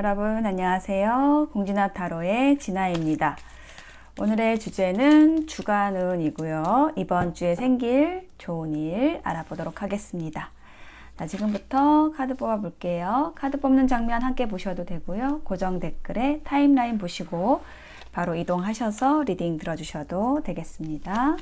여러분 안녕하세요. 공진아 타로의 진아입니다. 오늘의 주제는 주간운이고요. 이번 주에 생길 좋은 일 알아보도록 하겠습니다. 자, 지금부터 카드 뽑아 볼게요. 카드 뽑는 장면 함께 보셔도 되고요. 고정 댓글에 타임라인 보시고 바로 이동하셔서 리딩 들어주셔도 되겠습니다.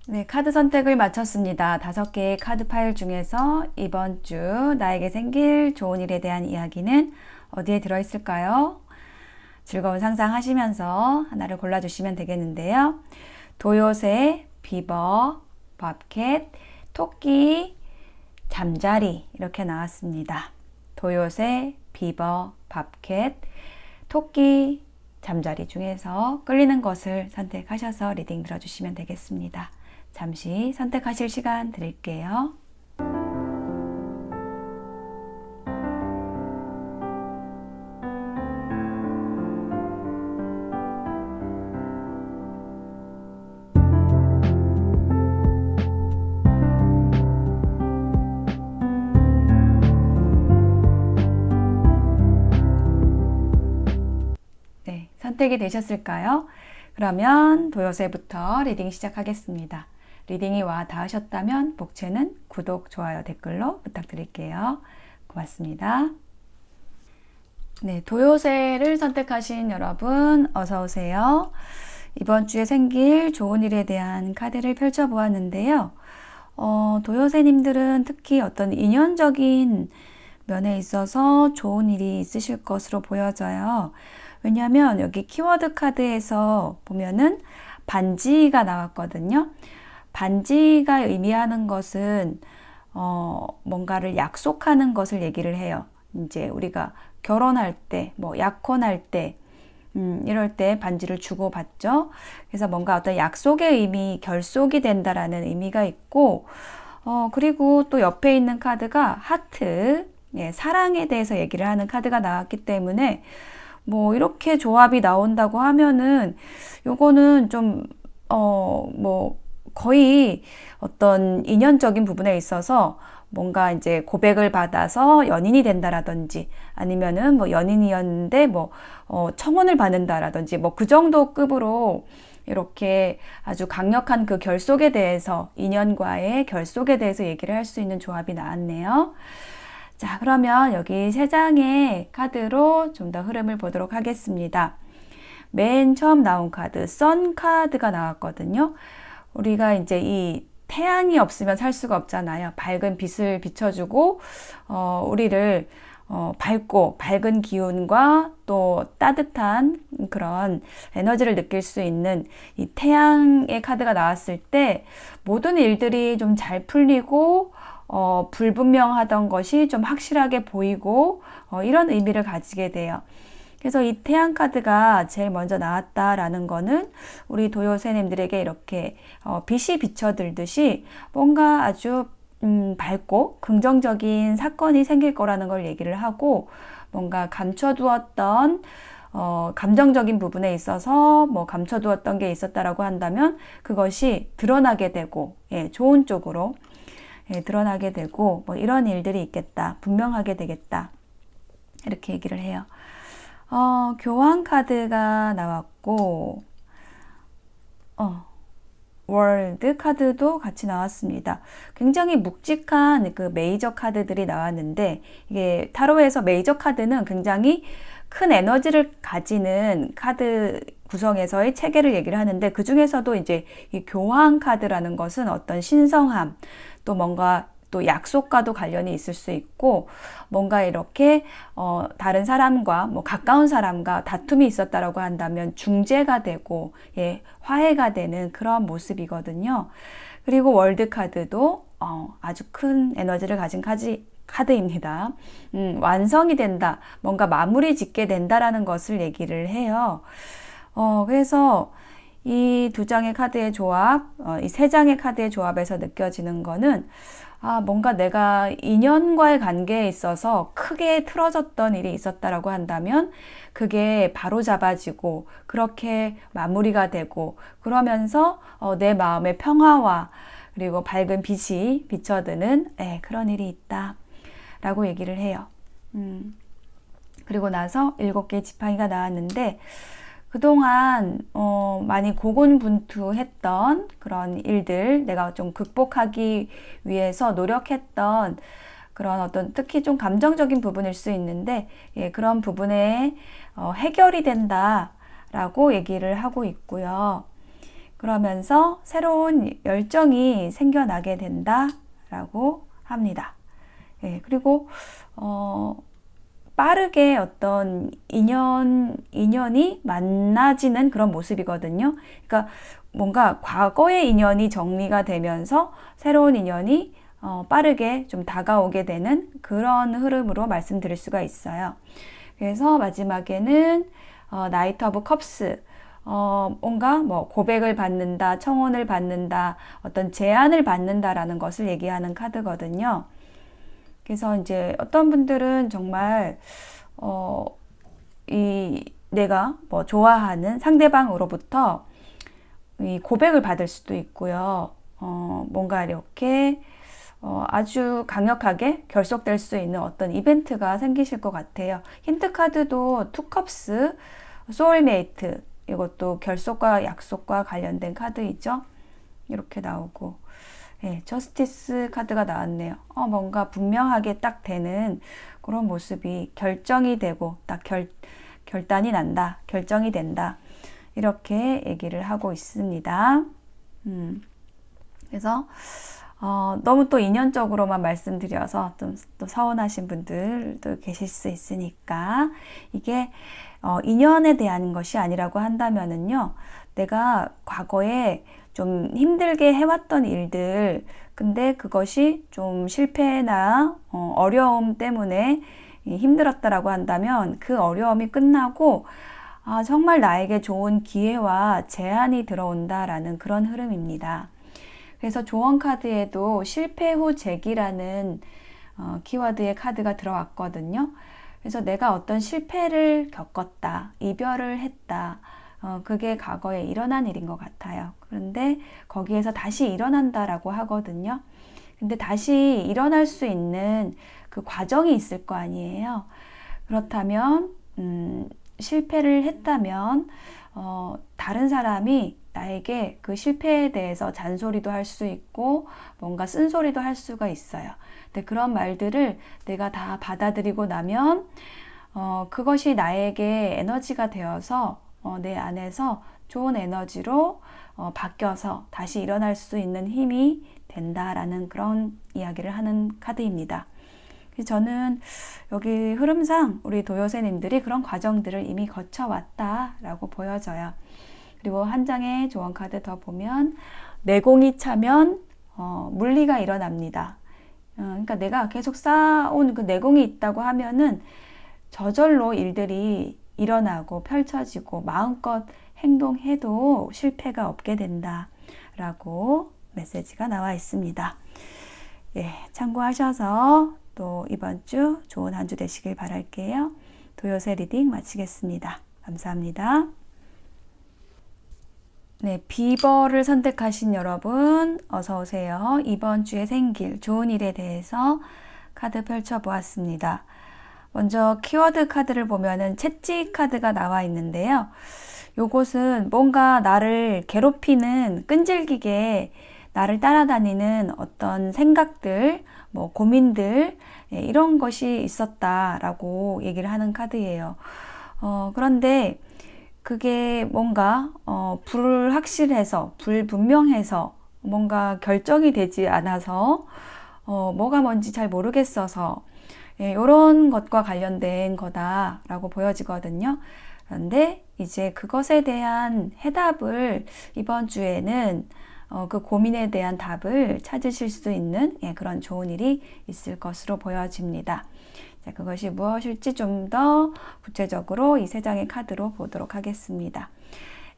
네, 카드 선택을 마쳤습니다. 5개의 카드 파일 중에서 이번 주 나에게 생길 좋은 일에 대한 이야기는 어디에 들어있을까요? 즐거운 상상하시면서 하나를 골라주시면 되겠는데요. 도요새, 비버, 밥캣, 토끼, 잠자리 이렇게 나왔습니다. 도요새, 비버, 밥캣, 토끼, 잠자리 중에서 끌리는 것을 선택하셔서 리딩 들어주시면 되겠습니다. 잠시 선택하실 시간 드릴게요. 네, 선택이 되셨을까요? 그러면 도요새부터 리딩 시작하겠습니다. 리딩이 와 닿으셨다면 복채는 구독, 좋아요, 댓글로 부탁드릴게요. 고맙습니다. 네, 도요새를 선택하신 여러분 어서 오세요. 이번 주에 생길 좋은 일에 대한 카드를 펼쳐보았는데요. 도요새님들은 특히 어떤 인연적인 면에 있어서 좋은 일이 있으실 것으로 보여져요. 왜냐하면 여기 키워드 카드에서 보면은 반지가 나왔거든요. 반지가 의미하는 것은 뭔가를 약속하는 것을 얘기를 해요. 이제 우리가 결혼할 때, 뭐 약혼할 때, 이럴 때 반지를 주고받죠. 그래서 뭔가 어떤 약속의 의미, 결속이 된다라는 의미가 있고, 그리고 또 옆에 있는 카드가 하트, 예, 사랑에 대해서 얘기를 하는 카드가 나왔기 때문에 뭐 이렇게 조합이 나온다고 하면은 요거는 좀 뭐 거의 어떤 인연적인 부분에 있어서 뭔가 이제 고백을 받아서 연인이 된다라든지 아니면은 뭐 연인이었는데 뭐 청혼을 받는다라든지 뭐 그 정도 급으로 이렇게 아주 강력한 그 결속에 대해서 인연과의 결속에 대해서 얘기를 할 수 있는 조합이 나왔네요. 자, 그러면 여기 세 장의 카드로 좀 더 흐름을 보도록 하겠습니다. 맨 처음 나온 카드, 선 카드가 나왔거든요. 우리가 이제 이 태양이 없으면 살 수가 없잖아요. 밝은 빛을 비춰주고, 우리를, 밝고, 밝은 기운과 또 따뜻한 그런 에너지를 느낄 수 있는 이 태양의 카드가 나왔을 때 모든 일들이 좀 잘 풀리고, 불분명하던 것이 좀 확실하게 보이고, 이런 의미를 가지게 돼요. 그래서 이 태양 카드가 제일 먼저 나왔다라는 거는 우리 도요새님들에게 이렇게 빛이 비춰들듯이 뭔가 아주 밝고 긍정적인 사건이 생길 거라는 걸 얘기를 하고 뭔가 감춰두었던 감정적인 부분에 있어서 뭐 감춰두었던 게 있었다라고 한다면 그것이 드러나게 되고 좋은 쪽으로 드러나게 되고 뭐 이런 일들이 있겠다. 분명하게 되겠다. 이렇게 얘기를 해요. 교환 카드가 나왔고, 월드 카드도 같이 나왔습니다. 굉장히 묵직한 그 메이저 카드들이 나왔는데, 이게 타로에서 메이저 카드는 굉장히 큰 에너지를 가지는 카드 구성에서의 체계를 얘기를 하는데, 그 중에서도 이제 이 교환 카드라는 것은 어떤 신성함, 또 뭔가 또 약속과도 관련이 있을 수 있고 뭔가 이렇게 다른 사람과 뭐 가까운 사람과 다툼이 있었다라고 한다면 중재가 되고 화해가 되는 그런 모습이거든요. 그리고 월드 카드도 아주 큰 에너지를 가진 카드입니다. 완성이 된다, 뭔가 마무리 짓게 된다라는 것을 얘기를 해요. 그래서 이 두 장의 카드의 조합, 이 세 장의 카드의 조합에서 느껴지는 거는 뭔가 내가 인연과의 관계에 있어서 크게 틀어졌던 일이 있었다라고 한다면 그게 바로 잡아지고 그렇게 마무리가 되고 그러면서 내 마음의 평화와 그리고 밝은 빛이 비춰드는 그런 일이 있다라고 얘기를 해요. 그리고 나서 7개의 지팡이가 나왔는데 그동안 많이 고군분투했던 그런 일들, 내가 좀 극복하기 위해서 노력했던 그런 어떤 특히 좀 감정적인 부분일 수 있는데 그런 부분에 해결이 된다라고 얘기를 하고 있고요. 그러면서 새로운 열정이 생겨나게 된다라고 합니다. 그리고 빠르게 어떤 인연이 만나지는 그런 모습이거든요. 그러니까 뭔가 과거의 인연이 정리가 되면서 새로운 인연이 빠르게 좀 다가오게 되는 그런 흐름으로 말씀드릴 수가 있어요. 그래서 마지막에는 나이트 오브 컵스, 뭔가 뭐 고백을 받는다, 청혼을 받는다, 어떤 제안을 받는다라는 것을 얘기하는 카드거든요. 그래서 이제 어떤 분들은 정말 내가 뭐 좋아하는 상대방으로부터 이 고백을 받을 수도 있고요. 뭔가 이렇게 아주 강력하게 결속될 수 있는 어떤 이벤트가 생기실 것 같아요. 힌트 카드도 투컵스, 소울메이트, 이것도 결속과 약속과 관련된 카드이죠. 이렇게 나오고 저스티스 카드가 나왔네요. 뭔가 분명하게 딱 되는 그런 모습이 결정이 되고 딱 결단이 난다, 결정이 된다, 이렇게 얘기를 하고 있습니다. 그래서 너무 또 인연적으로만 말씀드려서 좀 또 서운하신 분들도 계실 수 있으니까 이게 인연에 대한 것이 아니라고 한다면은요, 내가 과거에 좀 힘들게 해왔던 일들, 근데 그것이 좀 실패나 어려움 때문에 힘들었다라고 한다면 그 어려움이 끝나고 정말 나에게 좋은 기회와 제안이 들어온다라는 그런 흐름입니다. 그래서 조언 카드에도 실패 후 재기라는 키워드의 카드가 들어왔거든요. 그래서 내가 어떤 실패를 겪었다, 이별을 했다, 그게 과거에 일어난 일인 것 같아요. 그런데 거기에서 다시 일어난다라고 하거든요. 근데 다시 일어날 수 있는 그 과정이 있을 거 아니에요. 그렇다면 실패를 했다면 다른 사람이 나에게 그 실패에 대해서 잔소리도 할 수 있고 뭔가 쓴소리도 할 수가 있어요. 근데 그런 말들을 내가 다 받아들이고 나면 그것이 나에게 에너지가 되어서 내 안에서 좋은 에너지로 바뀌어서 다시 일어날 수 있는 힘이 된다라는 그런 이야기를 하는 카드입니다. 저는 여기 흐름상 우리 도요새님들이 그런 과정들을 이미 거쳐왔다라고 보여져요. 그리고 한 장의 조언 카드 더 보면 내공이 차면 물리가 일어납니다. 그러니까 내가 계속 쌓아온 그 내공이 있다고 하면은 저절로 일들이 일어나고 펼쳐지고 마음껏 행동해도 실패가 없게 된다라고 메시지가 나와 있습니다. 예, 참고하셔서 또 이번 주 좋은 한 주 되시길 바랄게요. 도요새 리딩 마치겠습니다. 감사합니다. 네, 비버를 선택하신 여러분 어서 오세요. 이번 주에 생길 좋은 일에 대해서 카드 펼쳐보았습니다. 먼저 키워드 카드를 보면은 채찍 카드가 나와 있는데요. 요것은 뭔가 나를 괴롭히는 끈질기게 나를 따라다니는 어떤 생각들, 뭐 고민들 이런 것이 있었다라고 얘기를 하는 카드예요. 그런데 그게 뭔가 불확실해서 불분명해서 뭔가 결정이 되지 않아서 뭐가 뭔지 잘 모르겠어서 이런 것과 관련된 거다라고 보여지거든요. 그런데 이제 그것에 대한 해답을 이번 주에는 그 고민에 대한 답을 찾으실 수 있는 그런 좋은 일이 있을 것으로 보여집니다. 자, 그것이 무엇일지 좀 더 구체적으로 이 세 장의 카드로 보도록 하겠습니다.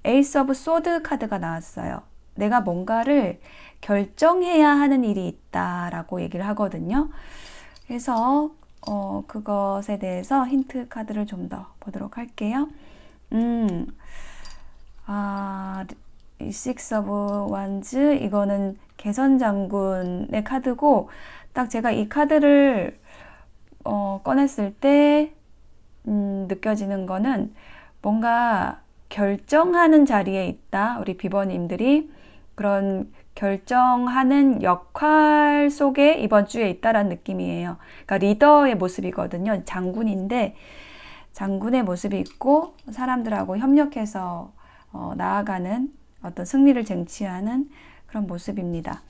에이스 오브 소드 카드가 나왔어요. 내가 뭔가를 결정해야 하는 일이 있다라고 얘기를 하거든요. 그래서 그것에 대해서 힌트 카드를 좀 더 보도록 할게요. 이 Six of Wands 이거는 개선 장군의 카드고 딱 제가 이 카드를 꺼냈을 때 느껴지는 거는 뭔가 결정하는 자리에 있다. 우리 비버님들이 그런 결정하는 역할 속에 이번 주에 있다라는 느낌이에요. 그러니까 리더의 모습이거든요. 장군인데 장군의 모습이 있고 사람들하고 협력해서 나아가는 어떤 승리를 쟁취하는 그런 모습입니다.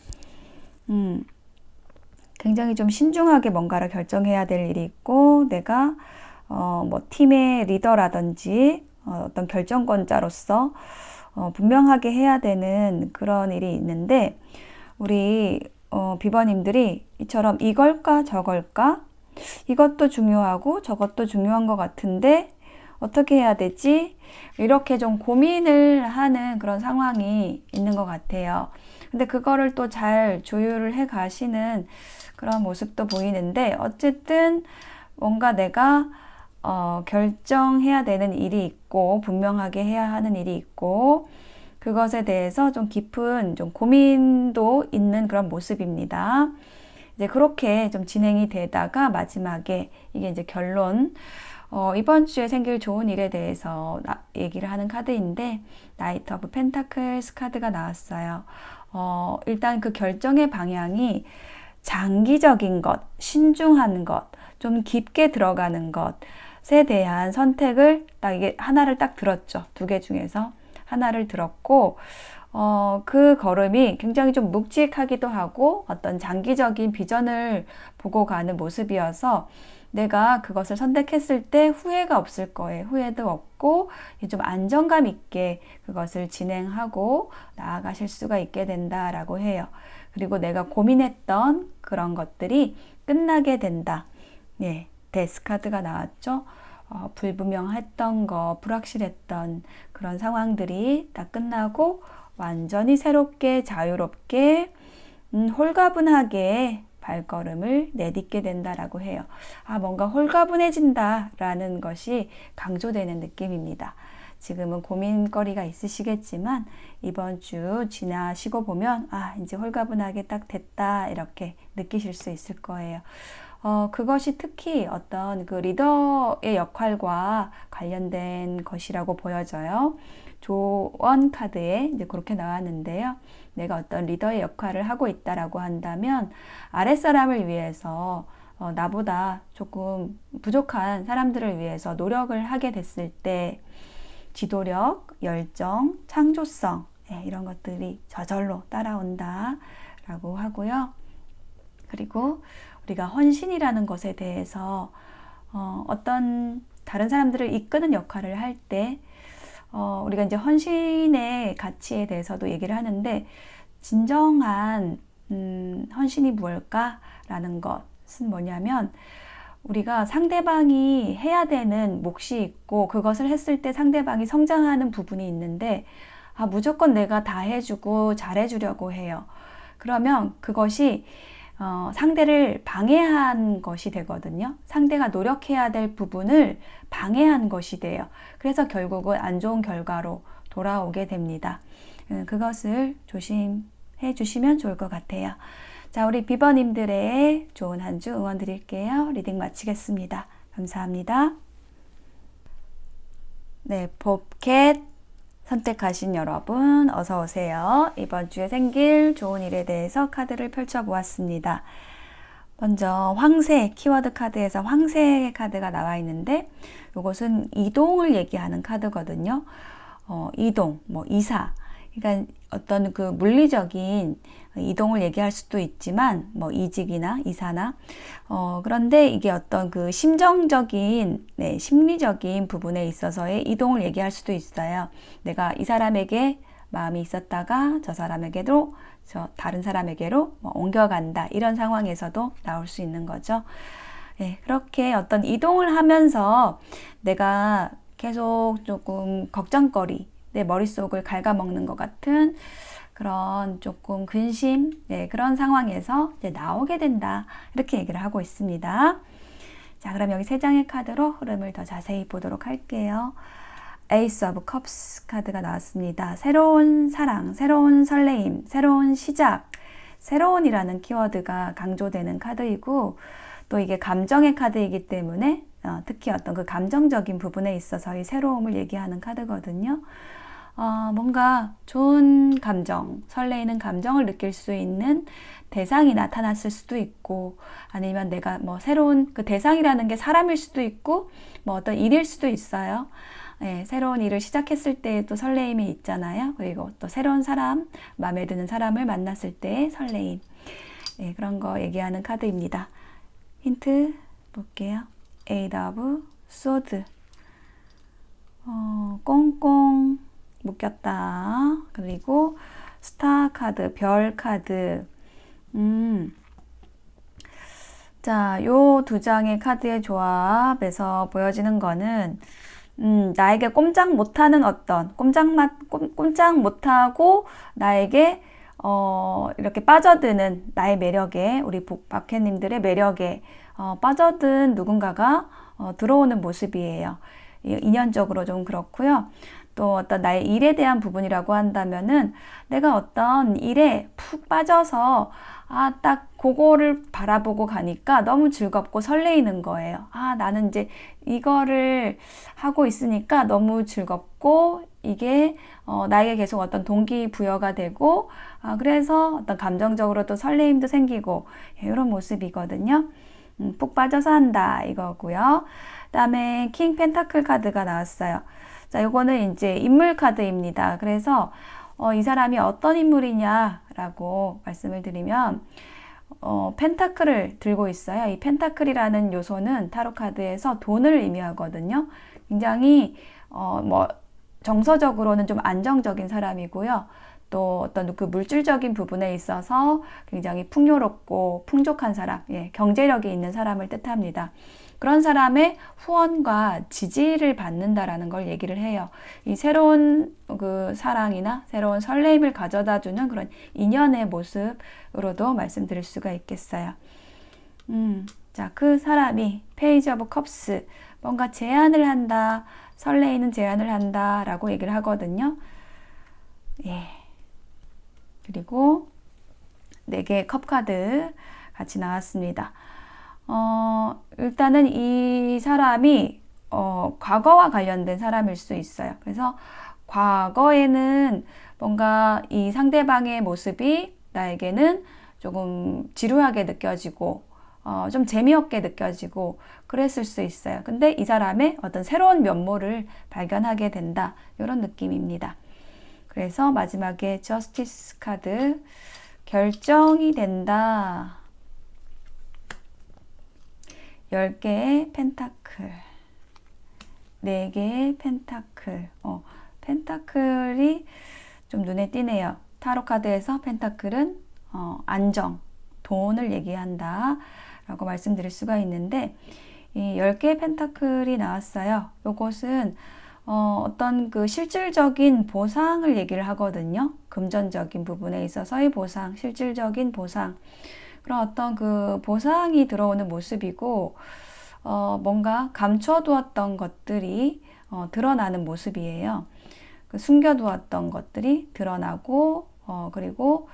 굉장히 좀 신중하게 뭔가를 결정해야 될 일이 있고 내가 뭐 팀의 리더라든지 어떤 결정권자로서 분명하게 해야 되는 그런 일이 있는데 우리 비버님들이 이처럼 이걸까 저걸까 이것도 중요하고 저것도 중요한 것 같은데 어떻게 해야 되지? 이렇게 좀 고민을 하는 그런 상황이 있는 것 같아요. 근데 그거를 또 잘 조율을 해 가시는 그런 모습도 보이는데 어쨌든 뭔가 내가 결정해야 되는 일이 있고 분명하게 해야 하는 일이 있고 그것에 대해서 좀 깊은 좀 고민도 있는 그런 모습입니다. 이제 그렇게 좀 진행이 되다가 마지막에 이게 이제 결론 이번 주에 생길 좋은 일에 대해서 얘기를 하는 카드인데 나이트 오브 펜타클스 카드가 나왔어요. 일단 그 결정의 방향이 장기적인 것, 신중한 것, 좀 깊게 들어가는 것에 대한 선택을 딱 이게 하나를 딱 들었죠. 두 개 중에서 하나를 들었고 그 걸음이 굉장히 좀 묵직하기도 하고 어떤 장기적인 비전을 보고 가는 모습이어서 내가 그것을 선택했을 때 후회가 없을 거예요. 후회도 없고 좀 안정감 있게 그것을 진행하고 나아가실 수가 있게 된다라고 해요. 그리고 내가 고민했던 그런 것들이 끝나게 된다. 네, 데스 카드가 나왔죠. 불분명했던 거, 불확실했던 그런 상황들이 다 끝나고 완전히 새롭게 자유롭게 홀가분하게 발걸음을 내딛게 된다라고 해요. 뭔가 홀가분해진다라는 것이 강조되는 느낌입니다. 지금은 고민거리가 있으시겠지만 이번 주 지나시고 보면 아, 이제 홀가분하게 딱 됐다 이렇게 느끼실 수 있을 거예요. 그것이 특히 어떤 그 리더의 역할과 관련된 것이라고 보여져요. 조언 카드에 이제 그렇게 나왔는데요. 내가 어떤 리더의 역할을 하고 있다라고 한다면 아랫사람을 위해서 나보다 조금 부족한 사람들을 위해서 노력을 하게 됐을 때 지도력, 열정, 창조성 이런 것들이 저절로 따라온다 라고 하고요. 그리고 우리가 헌신이라는 것에 대해서 어떤 다른 사람들을 이끄는 역할을 할 때 우리가 이제 헌신의 가치에 대해서도 얘기를 하는데 진정한 헌신이 무엇일까라는 것은 뭐냐면 우리가 상대방이 해야 되는 몫이 있고 그것을 했을 때 상대방이 성장하는 부분이 있는데 무조건 내가 다 해주고 잘해주려고 해요. 그러면 그것이 상대를 방해한 것이 되거든요. 상대가 노력해야 될 부분을 방해한 것이 돼요. 그래서 결국은 안 좋은 결과로 돌아오게 됩니다. 그것을 조심해 주시면 좋을 것 같아요. 자, 우리 비버님들의 좋은 한 주 응원 드릴게요. 리딩 마치겠습니다. 감사합니다. 네, 봅캣 선택하신 여러분 어서 오세요. 이번 주에 생길 좋은 일에 대해서 카드를 펼쳐보았습니다. 먼저 황새 키워드 카드에서 황새 카드가 나와 있는데 이것은 이동을 얘기하는 카드거든요. 이동, 이사. 그러니까 어떤 그 물리적인 이동을 얘기할 수도 있지만 이직이나 이사나 그런데 이게 어떤 그 심정적인 심리적인 부분에 있어서의 이동을 얘기할 수도 있어요. 내가 이 사람에게 마음이 있었다가 저 사람에게도 다른 사람에게로 옮겨간다 이런 상황에서도 나올 수 있는 거죠. 그렇게 어떤 이동을 하면서 내가 계속 조금 걱정거리 내 머릿속을 갉아먹는 것 같은 그런 조금 근심, 그런 상황에서 이제 나오게 된다. 이렇게 얘기를 하고 있습니다. 자, 그럼 여기 세 장의 카드로 흐름을 더 자세히 보도록 할게요. Ace of Cups 카드가 나왔습니다. 새로운 사랑, 새로운 설레임, 새로운 시작, 새로운이라는 키워드가 강조되는 카드이고 또 이게 감정의 카드이기 때문에 특히 어떤 그 감정적인 부분에 있어서의 새로움을 얘기하는 카드거든요. 뭔가 좋은 감정, 설레이는 감정을 느낄 수 있는 대상이 나타났을 수도 있고 아니면 내가 새로운 그 대상이라는 게 사람일 수도 있고 어떤 일일 수도 있어요. 새로운 일을 시작했을 때 또 설레임이 있잖아요. 그리고 또 새로운 사람, 마음에 드는 사람을 만났을 때의 설레임. 그런 거 얘기하는 카드입니다. 힌트 볼게요. Eight of Swords. 꽁꽁 묶였다. 그리고 스타 카드, 별 카드. 자, 요 두 장의 카드의 조합에서 보여지는 거는 나에게 꼼짝 못하는 꼼짝 못하고 나에게 이렇게 빠져드는 나의 매력에 우리 박해님들의 매력에 빠져든 누군가가 들어오는 모습이에요. 인연적으로 좀 그렇고요. 또 어떤 나의 일에 대한 부분이라고 한다면은 내가 어떤 일에 푹 빠져서 딱 그거를 바라보고 가니까 너무 즐겁고 설레이는 거예요. 나는 이제 이거를 하고 있으니까 너무 즐겁고 이게 나에게 계속 어떤 동기부여가 되고 그래서 어떤 감정적으로 또 설레임도 생기고 이런 모습이거든요. 푹 빠져서 한다 이거고요. 그다음에 킹 펜타클 카드가 나왔어요. 자, 요거는 이제 인물 카드입니다. 그래서 이 사람이 어떤 인물이냐라고 말씀을 드리면 펜타클을 들고 있어요. 이 펜타클이라는 요소는 타로 카드에서 돈을 의미하거든요. 굉장히 정서적으로는 좀 안정적인 사람이고요. 또 어떤 그 물질적인 부분에 있어서 굉장히 풍요롭고 풍족한 사람, 경제력이 있는 사람을 뜻합니다. 그런 사람의 후원과 지지를 받는다라는 걸 얘기를 해요. 이 새로운 그 사랑이나 새로운 설레임을 가져다 주는 그런 인연의 모습으로도 말씀드릴 수가 있겠어요. 자, 그 사람이 페이지 오브 컵스, 뭔가 제안을 한다, 설레이는 제안을 한다 라고 얘기를 하거든요. 예. 그리고 4개의 컵 카드 같이 나왔습니다. 일단은 이 사람이 과거와 관련된 사람일 수 있어요. 그래서 과거에는 뭔가 이 상대방의 모습이 나에게는 조금 지루하게 느껴지고 좀 재미없게 느껴지고 그랬을 수 있어요. 근데 이 사람의 어떤 새로운 면모를 발견하게 된다. 이런 느낌입니다. 그래서 마지막에 저스티스 카드, 결정이 된다. 10개의 펜타클, 4개의 펜타클. 펜타클이 좀 눈에 띄네요. 타로 카드에서 펜타클은 안정, 돈을 얘기한다 라고 말씀드릴 수가 있는데, 이 10개의 펜타클이 나왔어요. 요것은 어떤 그 실질적인 보상을 얘기를 하거든요. 금전적인 부분에 있어서의 보상, 실질적인 보상. 그런 어떤 그 보상이 들어오는 모습이고, 뭔가 감춰두었던 것들이 드러나는 모습이에요. 그 숨겨두었던 것들이 드러나고, 그리고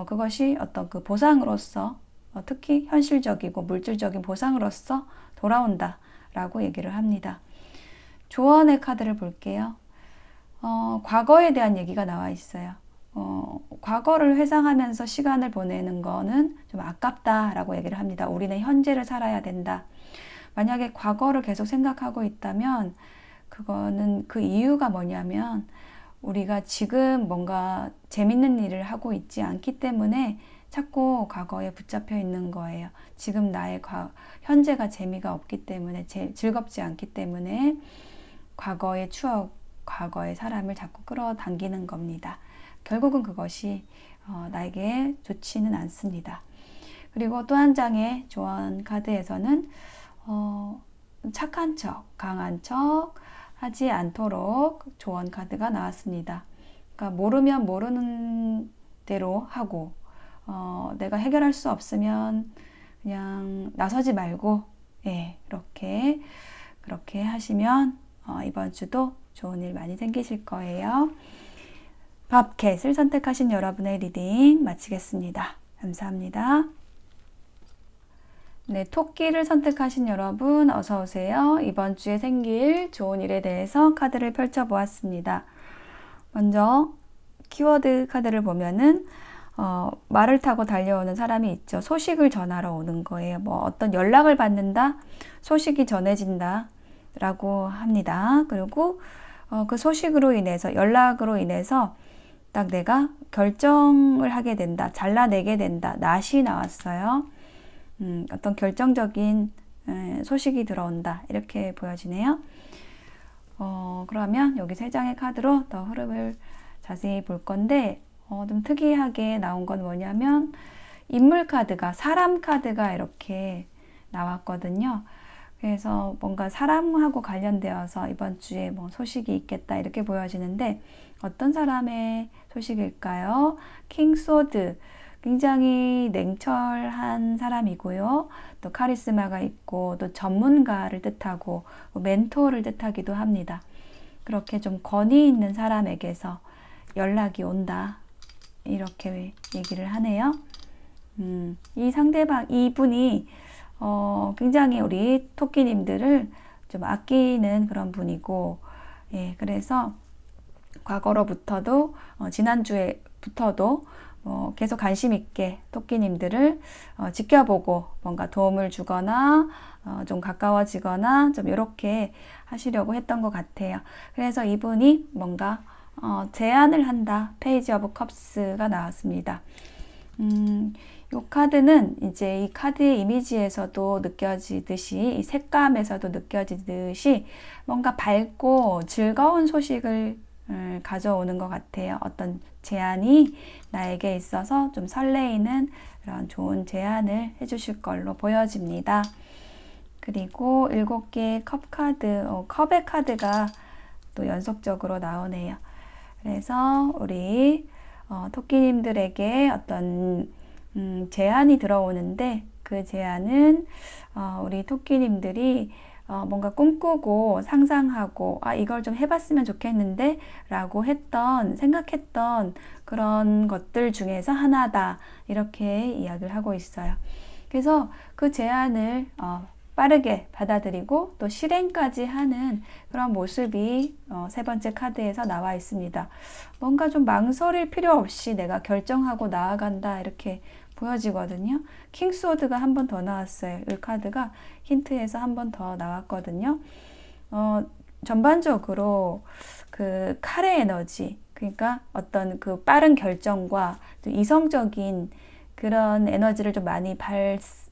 그것이 어떤 그 보상으로서, 특히 현실적이고 물질적인 보상으로서 돌아온다 라고 얘기를 합니다. 조언의 카드를 볼게요. 과거에 대한 얘기가 나와 있어요. 과거를 회상하면서 시간을 보내는 거는 좀 아깝다라고 얘기를 합니다. 우리는 현재를 살아야 된다. 만약에 과거를 계속 생각하고 있다면 그거는 그 이유가 뭐냐면 우리가 지금 뭔가 재밌는 일을 하고 있지 않기 때문에 자꾸 과거에 붙잡혀 있는 거예요. 지금 나의 현재가 재미가 없기 때문에 즐겁지 않기 때문에 과거의 추억, 과거의 사람을 자꾸 끌어당기는 겁니다. 결국은 그것이 나에게 좋지는 않습니다. 그리고 또 한 장의 조언 카드에서는 착한 척, 강한 척 하지 않도록 조언 카드가 나왔습니다. 그러니까 모르면 모르는 대로 하고 내가 해결할 수 없으면 그냥 나서지 말고 그렇게 하시면 이번 주도 좋은 일 많이 생기실 거예요. 밥캣을 선택하신 여러분의 리딩 마치겠습니다. 감사합니다. 네, 토끼를 선택하신 여러분 어서 오세요. 이번 주에 생길 좋은 일에 대해서 카드를 펼쳐보았습니다. 먼저 키워드 카드를 보면은 말을 타고 달려오는 사람이 있죠. 소식을 전하러 오는 거예요. 뭐 어떤 연락을 받는다, 소식이 전해진다 라고 합니다. 그리고 그 소식으로 인해서, 연락으로 인해서 딱 내가 결정을 하게 된다, 잘라내게 된다, 낫이 나왔어요. 어떤 결정적인 소식이 들어온다 이렇게 보여지네요. 그러면 여기 3장의 카드로 더 흐름을 자세히 볼 건데 좀 특이하게 나온 건 뭐냐면 인물 카드가, 사람 카드가 이렇게 나왔거든요. 그래서 뭔가 사람하고 관련되어서 이번 주에 뭐 소식이 있겠다 이렇게 보여지는데 어떤 사람의 소식일까요? 킹소드, 굉장히 냉철한 사람이고요. 또 카리스마가 있고 또 전문가를 뜻하고 멘토를 뜻하기도 합니다. 그렇게 좀 권위 있는 사람에게서 연락이 온다 이렇게 얘기를 하네요. 이 상대방, 이분이 굉장히 우리 토끼님들을 좀 아끼는 그런 분이고, 그래서 과거로부터도 지난주에부터도 계속 관심 있게 토끼님들을 지켜보고 뭔가 도움을 주거나 좀 가까워지거나 좀 이렇게 하시려고 했던 것 같아요. 그래서 이분이 뭔가 제안을 한다. 페이지 오브 컵스가 나왔습니다. 이 카드는 이제 이 카드의 이미지에서도 느껴지듯이, 이 색감에서도 느껴지듯이 뭔가 밝고 즐거운 소식을 가져오는 것 같아요. 어떤 제안이 나에게 있어서 좀 설레이는 그런 좋은 제안을 해주실 걸로 보여집니다. 그리고 7개의 컵 카드, 컵의 카드가 또 연속적으로 나오네요. 그래서 우리 토끼님들에게 어떤 제안이 들어오는데 그 제안은 우리 토끼님들이 뭔가 꿈꾸고 상상하고 이걸 좀 해봤으면 좋겠는데 라고 생각했던 그런 것들 중에서 하나다, 이렇게 이야기를 하고 있어요. 그래서 그 제안을 빠르게 받아들이고 또 실행까지 하는 그런 모습이 세 번째 카드에서 나와 있습니다. 뭔가 좀 망설일 필요 없이 내가 결정하고 나아간다, 이렇게 보여지거든요. 킹스워드가 한 번 더 나왔어요. 이 카드가 힌트에서 한 번 더 나왔거든요. 전반적으로 그 칼의 에너지, 그러니까 어떤 그 빠른 결정과 이성적인 그런 에너지를 좀 많이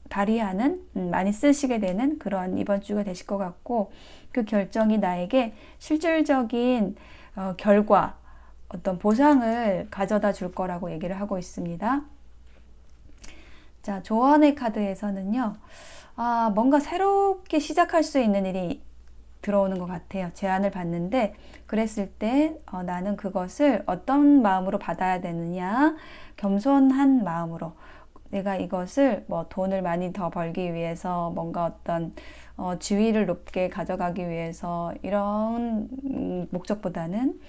발휘하는, 많이 쓰시게 되는 그런 이번 주가 되실 것 같고, 그 결정이 나에게 실질적인 결과, 어떤 보상을 가져다 줄 거라고 얘기를 하고 있습니다. 자, 조언의 카드에서는요, 뭔가 새롭게 시작할 수 있는 일이 들어오는 것 같아요. 제안을 받는데, 그랬을 때 나는 그것을 어떤 마음으로 받아야 되느냐, 겸손한 마음으로, 내가 이것을 뭐 돈을 많이 더 벌기 위해서, 뭔가 어떤 지위를 높게 가져가기 위해서, 이런 목적보다는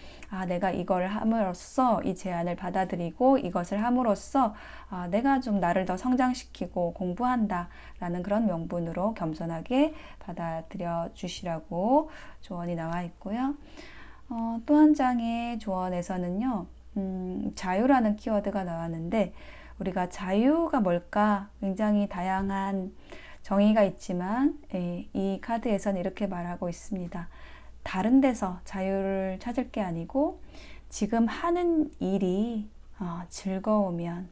내가 이걸 함으로써, 이 제안을 받아들이고 이것을 함으로써 내가 좀 나를 더 성장시키고 공부한다 라는 그런 명분으로 겸손하게 받아들여 주시라고 조언이 나와 있고요. 또 한 장의 조언에서는요, 자유라는 키워드가 나왔는데, 우리가 자유가 뭘까? 굉장히 다양한 정의가 있지만, 이 카드에서는 이렇게 말하고 있습니다. 다른 데서 자유를 찾을 게 아니고 지금 하는 일이 즐거우면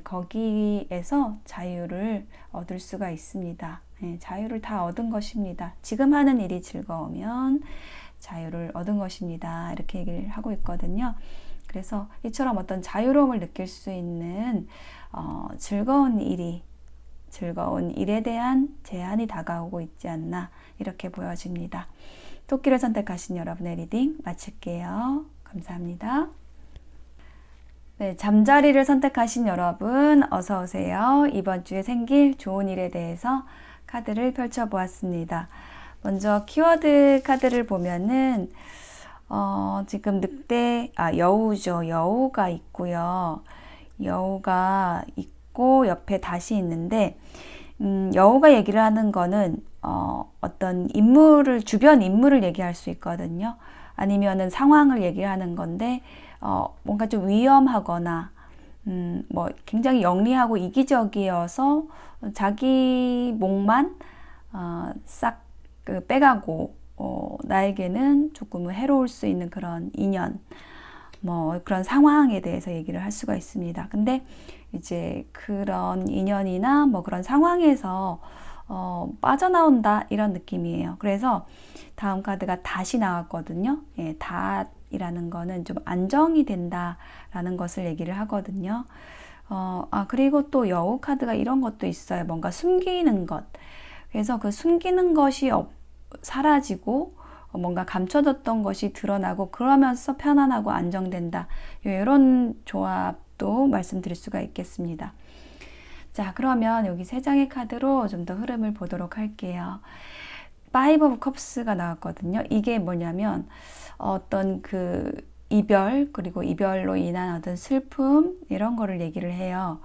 거기에서 자유를 얻을 수가 있습니다. 자유를 다 얻은 것입니다. 지금 하는 일이 즐거우면 자유를 얻은 것입니다. 이렇게 얘기를 하고 있거든요. 그래서 이처럼 어떤 자유로움을 느낄 수 있는 즐거운 일에 대한 제안이 다가오고 있지 않나, 이렇게 보여집니다. 토끼를 선택하신 여러분의 리딩 마칠게요. 감사합니다. 네, 잠자리를 선택하신 여러분 어서 오세요. 이번 주에 생길 좋은 일에 대해서 카드를 펼쳐보았습니다. 먼저 키워드 카드를 보면은 지금 여우죠. 여우가 있고요. 여우가 있고 옆에 닷이 있는데, 여우가 얘기를 하는 거는 어떤 주변 인물을 얘기할 수 있거든요. 아니면은 상황을 얘기하는 건데, 뭔가 좀 위험하거나, 뭐 굉장히 영리하고 이기적이어서 자기 몫만 싹 빼가고, 나에게는 조금 해로울 수 있는 그런 인연, 뭐 그런 상황에 대해서 얘기를 할 수가 있습니다. 근데 이제 그런 인연이나 뭐 그런 상황에서 빠져나온다, 이런 느낌이에요. 그래서 다음 카드가 닷이 나왔거든요. 닷이라는 거는 좀 안정이 된다라는 것을 얘기를 하거든요. 그리고 또 여우 카드가 이런 것도 있어요. 뭔가 숨기는 것. 그래서 그 숨기는 것이 사라지고 뭔가 감춰뒀던 것이 드러나고, 그러면서 편안하고 안정된다, 이런 조합도 말씀드릴 수가 있겠습니다. 자, 그러면 여기 세 장의 카드로 좀 더 흐름을 보도록 할게요. 파이브 오브 컵스가 나왔거든요. 이게 뭐냐면 어떤 그 이별, 그리고 이별로 인한 어떤 슬픔, 이런 거를 얘기를 해요.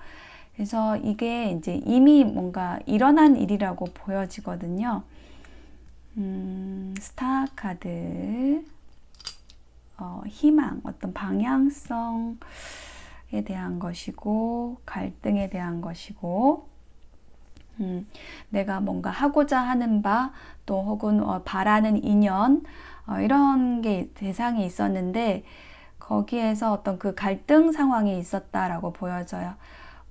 그래서 이게 이제 이미 뭔가 일어난 일이라고 보여지거든요. 스타 카드, 희망, 어떤 방향성에 대한 것이고, 갈등에 대한 것이고, 내가 뭔가 하고자 하는 바, 또 혹은 바라는 인연, 이런 게 대상이 있었는데, 거기에서 어떤 그 갈등 상황이 있었다라고 보여져요.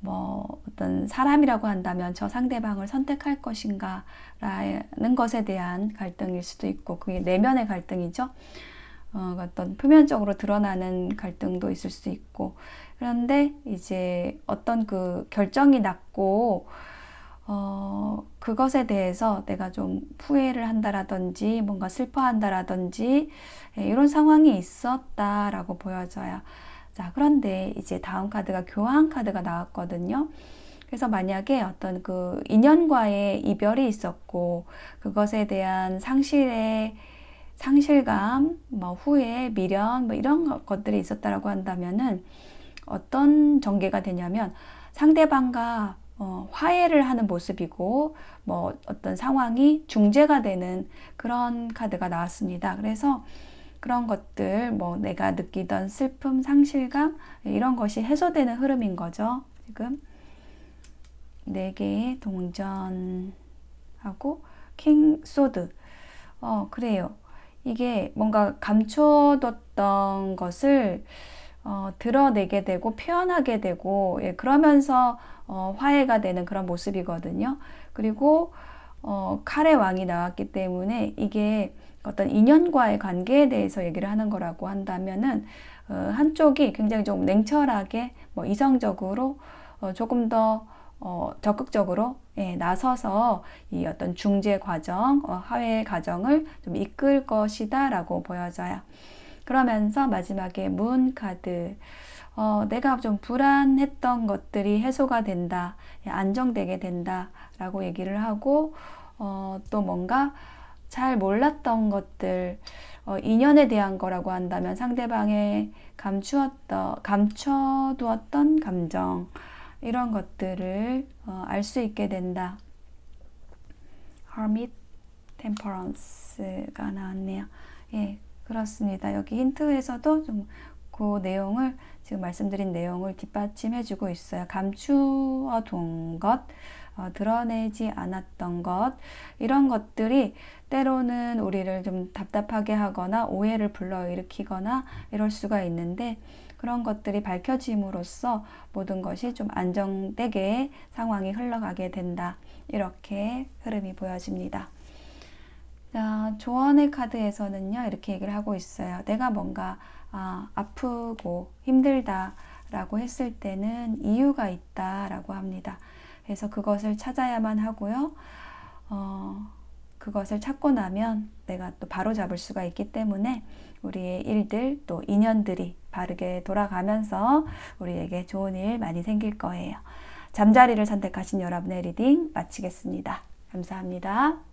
뭐 어떤 사람이라고 한다면 저 상대방을 선택할 것인가 라는 것에 대한 갈등일 수도 있고, 그게 내면의 갈등이죠. 어떤 표면적으로 드러나는 갈등도 있을 수 있고, 그런데 이제 어떤 그 결정이 났고, 그것에 대해서 내가 좀 후회를 한다라든지 뭔가 슬퍼한다라든지 이런 상황이 있었다라고 보여져요. 자, 그런데 이제 다음 카드가 교환 카드가 나왔거든요. 그래서 만약에 어떤 그 인연과의 이별이 있었고 그것에 대한 상실감, 뭐 후회, 미련, 뭐 이런 것들이 있었다라고 한다면은 어떤 전개가 되냐면 상대방과 화해를 하는 모습이고 뭐 어떤 상황이 중재가 되는 그런 카드가 나왔습니다. 그래서 그런 것들, 뭐 내가 느끼던 슬픔, 상실감 이런 것이 해소되는 흐름인 거죠. 지금 4개의 동전하고 킹 소드. 그래요. 이게 뭔가 감춰뒀던 것을 드러내게 되고 표현하게 되고, 예, 그러면서 화해가 되는 그런 모습이거든요. 그리고 칼의 왕이 나왔기 때문에 이게 어떤 인연과의 관계에 대해서 얘기를 하는 거라고 한다면은 한쪽이 굉장히 좀 냉철하게 뭐 이성적으로 조금 더 적극적으로, 예, 나서서 이 어떤 중재 과정, 화해 과정을 좀 이끌 것이다 라고 보여져요. 그러면서 마지막에 문 카드, 내가 좀 불안했던 것들이 해소가 된다, 안정되게 된다 라고 얘기를 하고, 또 뭔가 잘 몰랐던 것들, 인연에 대한 거라고 한다면 상대방의 감춰두었던 감정, 이런 것들을 알 수 있게 된다. Hermit, Temperance가 나왔네요. 예, 그렇습니다. 여기 힌트에서도 좀 그 내용을, 지금 말씀드린 내용을 뒷받침해주고 있어요. 감추어둔 것, 드러내지 않았던 것, 이런 것들이 때로는 우리를 좀 답답하게 하거나 오해를 불러일으키거나 이럴 수가 있는데, 그런 것들이 밝혀짐으로써 모든 것이 좀 안정되게 상황이 흘러가게 된다. 이렇게 흐름이 보여집니다. 자, 조언의 카드에서는요, 이렇게 얘기를 하고 있어요. 내가 뭔가 아프고 힘들다 라고 했을 때는 이유가 있다 라고 합니다. 그래서 그것을 찾아야만 하고요. 그것을 찾고 나면 내가 또 바로 잡을 수가 있기 때문에 우리의 일들 또 인연들이 바르게 돌아가면서 우리에게 좋은 일 많이 생길 거예요. 잠자리를 선택하신 여러분의 리딩 마치겠습니다. 감사합니다.